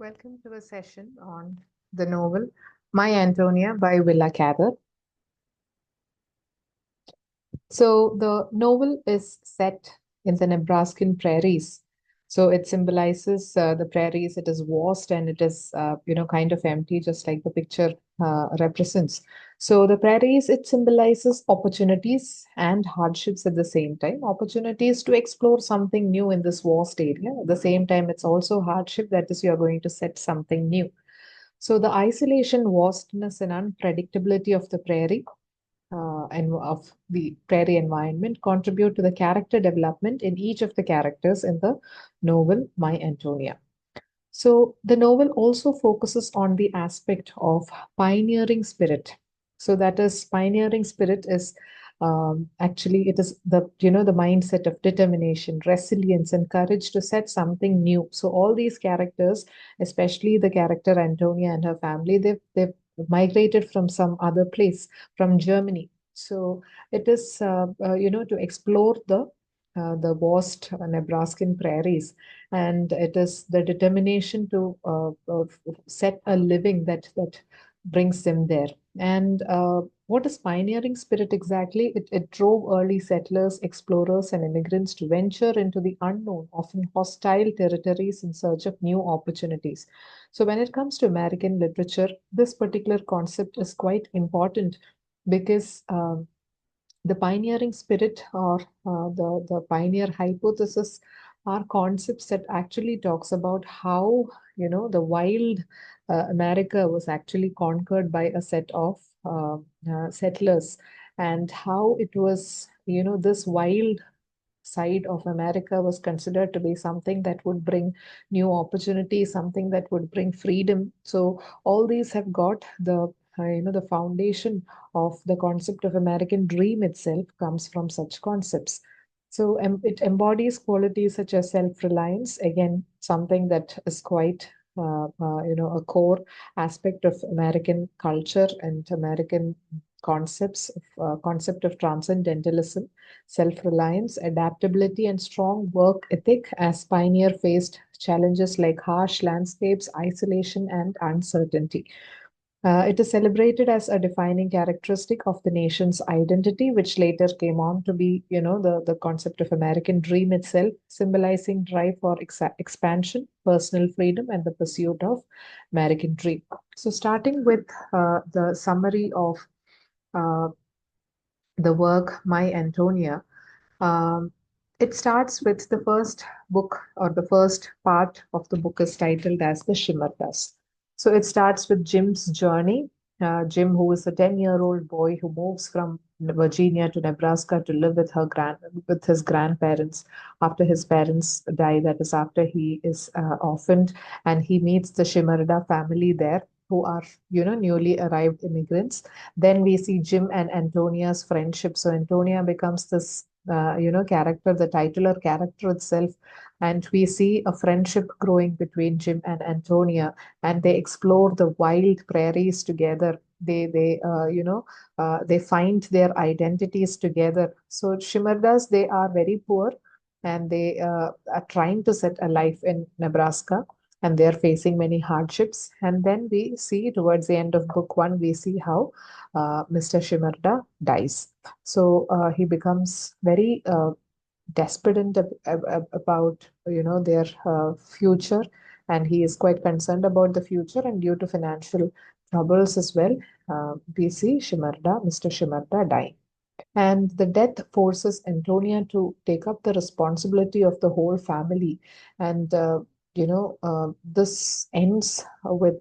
Welcome to a session on the novel My Antonia by Willa Cather. So, the novel is set in the Nebraskan prairies. So, it symbolizes the prairies. It is vast and it is, kind of empty, just like the picture represents. So, the prairies, it symbolizes opportunities and hardships at the same time. Opportunities to explore something new in this vast area. At the same time, it's also hardship. That is, you are going to set something new. So the isolation, vastness, and unpredictability of the prairie and of the prairie environment contribute to the character development in each of the characters in the novel My Antonia. So the novel also focuses on the aspect of pioneering spirit. So that is pioneering spirit is actually it is the mindset of determination, resilience, and courage to set something new. So all these characters, especially the character Antonia and her family, they've migrated from some other place, from Germany. So it is to explore the vast Nebraskan prairies, and it is the determination to set a living that brings them there. And what is pioneering spirit exactly? It drove early settlers, explorers, and immigrants to venture into the unknown, often hostile territories in search of new opportunities. So, when it comes to American literature, this particular concept is quite important because the pioneering spirit or the pioneer hypothesis are concepts that actually talks about how the wild America was actually conquered by a set of settlers, and how it was this wild side of America was considered to be something that would bring new opportunities, something that would bring freedom. So all these have got the foundation of the concept of American dream itself comes from such concepts. So it embodies qualities such as self-reliance, again, something that is quite a core aspect of American culture and American concept of transcendentalism, self-reliance, adaptability, and strong work ethic as pioneer faced challenges like harsh landscapes, isolation, and uncertainty. It is celebrated as a defining characteristic of the nation's identity, which later came on to be, the concept of American dream itself, symbolizing drive for expansion, personal freedom, and the pursuit of American dream. So, starting with the summary of uh, the work My Antonia, um, it starts with the first book, or the first part of the book is titled as The Shimmer Dust. So it starts with Jim's journey. Jim, who is a 10-year-old boy who moves from Virginia to Nebraska to live with his grandparents after his parents die. That is after he is orphaned, and he meets the Shimerda family there, who are newly arrived immigrants. Then we see Jim and Antonia's friendship. So Antonia becomes this character, the titular character itself. And we see a friendship growing between Jim and Antonia, and they explore the wild prairies together. They find their identities together. So Shimerdas, they are very poor, and they are trying to set a life in Nebraska, and they're facing many hardships. And then we see towards the end of book one, we see how Mr. Shimerda dies. So he becomes very despondent about their future, and he is quite concerned about the future. And due to financial troubles as well, we see Mr. Shimerda dying. And the death forces Antonia to take up the responsibility of the whole family. And, this ends with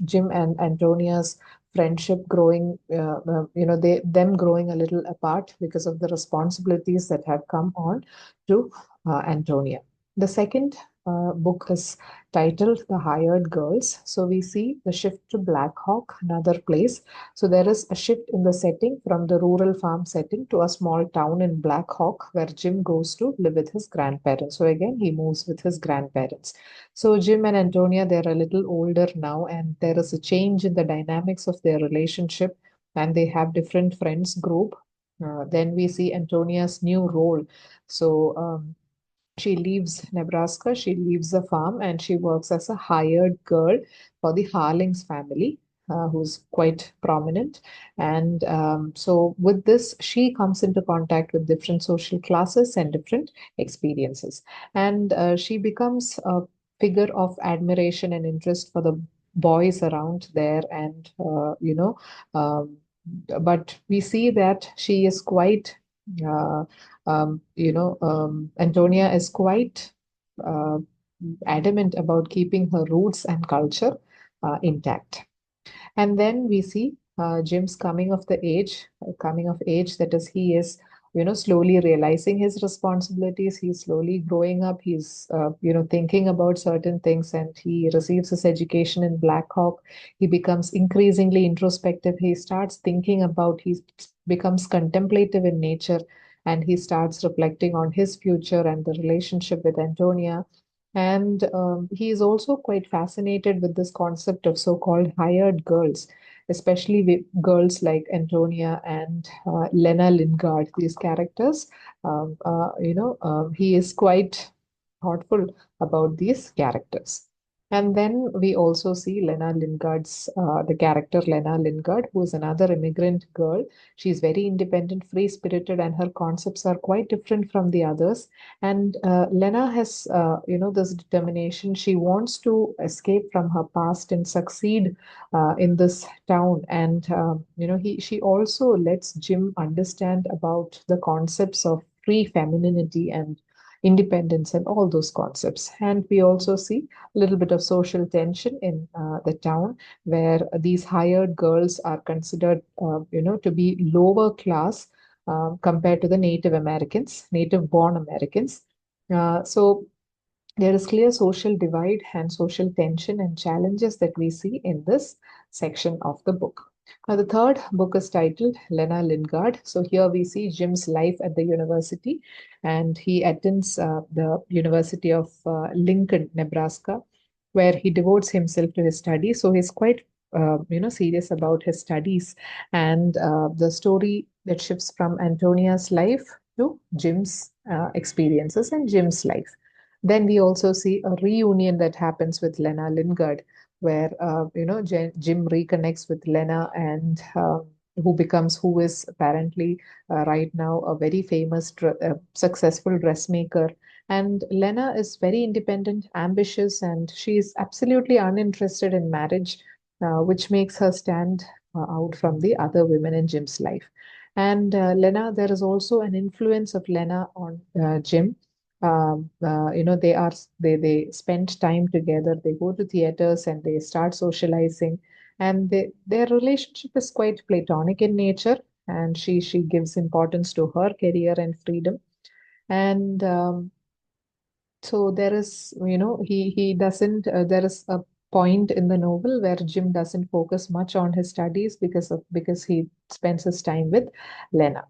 Jim and Antonia's friendship growing, them growing a little apart because of the responsibilities that have come on to Antonia. The second book is titled The Hired Girls. So we see the shift to Black Hawk, another place. So there is a shift in the setting from the rural farm setting to a small town in Black Hawk, where Jim goes to live with his grandparents. So again, he moves with his grandparents. So Jim and Antonia, they're a little older now, and there is a change in the dynamics of their relationship, and they have different friends group. Then we see Antonia's new role. So she leaves Nebraska, she leaves the farm, and she works as a hired girl for the Harlings family, who's quite prominent. And so, with this, she comes into contact with different social classes and different experiences. And she becomes a figure of admiration and interest for the boys around there. And, but we see that she is quite. Uh, Antonia is quite uh, adamant about keeping her roots and culture intact. And then we see Jim's coming of age, that is, he is, slowly realizing his responsibilities. He's slowly growing up. He's, thinking about certain things, and he receives his education in Black Hawk. He becomes increasingly introspective. He starts thinking about, he becomes contemplative in nature, and he starts reflecting on his future and the relationship with Antonia. And he is also quite fascinated with this concept of so-called hired girls, especially with girls like Antonia and Lena Lingard, these characters. He is quite thoughtful about these characters. And then we also see the character Lena Lingard, who is another immigrant girl. She's very independent, free-spirited, and her concepts are quite different from the others. And Lena has, this determination. She wants to escape from her past and succeed in this town. And she also lets Jim understand about the concepts of free femininity and independence and all those concepts. And we also see a little bit of social tension in the town, where these hired girls are considered, to be lower class compared to the Native Americans, native born Americans. So there is clear social divide and social tension and challenges that we see in this section of the book. Now, the third book is titled Lena Lingard. So here we see Jim's life at the university, and he attends the University of Lincoln, Nebraska, where he devotes himself to his studies. So he's quite, serious about his studies, and the story that shifts from Antonia's life to Jim's experiences and Jim's life. Then we also see a reunion that happens with Lena Lingard, where Jim reconnects with Lena, and who is apparently right now a very famous, successful dressmaker. And Lena is very independent, ambitious, and she is absolutely uninterested in marriage, which makes her stand out from the other women in Jim's life. And Lena, there is also an influence of Lena on Jim. They spend time together. They go to theaters and they start socializing, and their relationship is quite platonic in nature. And she gives importance to her career and freedom. And so there is, he doesn't. There is a point in the novel where Jim doesn't focus much on his studies because he spends his time with Lena.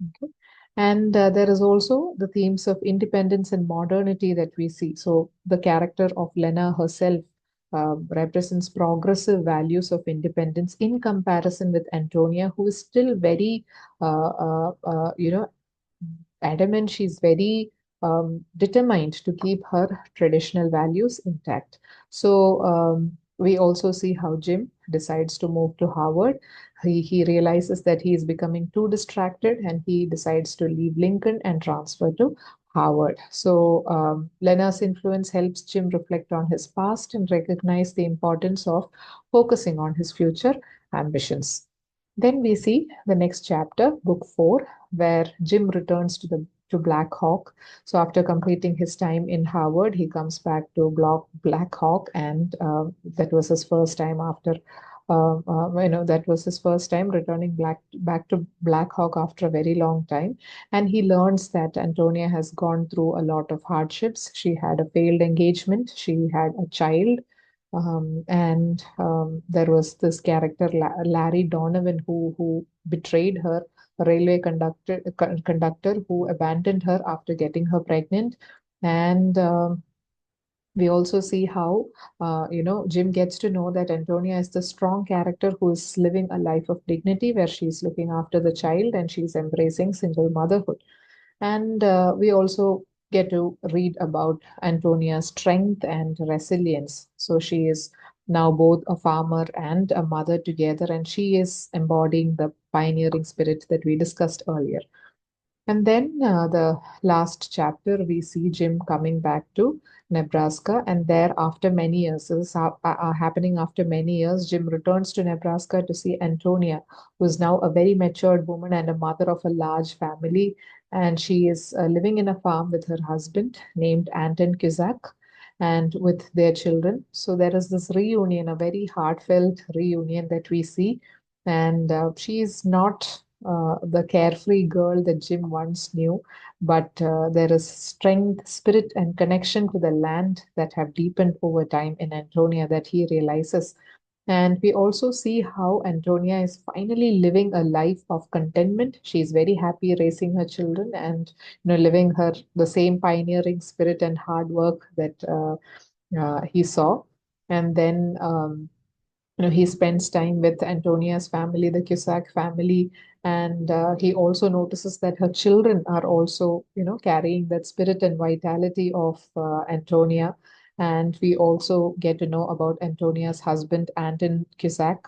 Okay. And there is also the themes of independence and modernity that we see. So the character of Lena herself represents progressive values of independence in comparison with Antonia, who is still very, adamant. She's very determined to keep her traditional values intact. So we also see how Jim decides to move to Harvard. He realizes that he is becoming too distracted, and he decides to leave Lincoln and transfer to Harvard. So Lena's influence helps Jim reflect on his past and recognize the importance of focusing on his future ambitions. Then we see the next chapter, book 4, where Jim returns to Black Hawk. So after completing his time in Harvard, he comes back to Black Hawk, and that was his first time that was his first time returning back to Black Hawk after a very long time. And he learns that Antonia has gone through a lot of hardships. She had a failed engagement. She had a child. And there was this character, Larry Donovan, who betrayed her, a railway conductor who abandoned her after getting her pregnant. And we also see how, Jim gets to know that Antonia is the strong character who is living a life of dignity, where she's looking after the child and she's embracing single motherhood. And we also get to read about Antonia's strength and resilience. So she is now both a farmer and a mother together, and she is embodying the pioneering spirit that we discussed earlier. And then the last chapter, we see Jim coming back to Nebraska, and there, after many years, this is happening after many years. Jim returns to Nebraska to see Antonia, who is now a very matured woman and a mother of a large family, and she is living in a farm with her husband named Anton Cusack and with their children. So there is this reunion, a very heartfelt reunion that we see, and she is not the carefree girl that Jim once knew, but there is strength, spirit, and connection to the land that have deepened over time in Antonia that he realizes. And we also see how Antonia is finally living a life of contentment. She's very happy raising her children and living her the same pioneering spirit and hard work that he saw. And then he spends time with Antonia's family, the Cusack family, and he also notices that her children are also, carrying that spirit and vitality of Antonia. And we also get to know about Antonia's husband, Anton Cusack.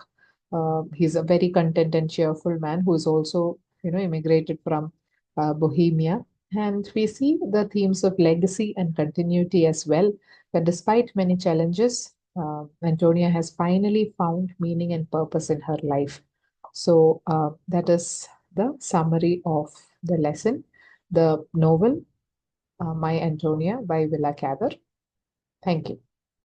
He's a very content and cheerful man who is also, immigrated from Bohemia. And we see the themes of legacy and continuity as well. But despite many challenges, Antonia has finally found meaning and purpose in her life. So that is the summary of the lesson, the novel, My Antonia by Willa Cather. Thank you.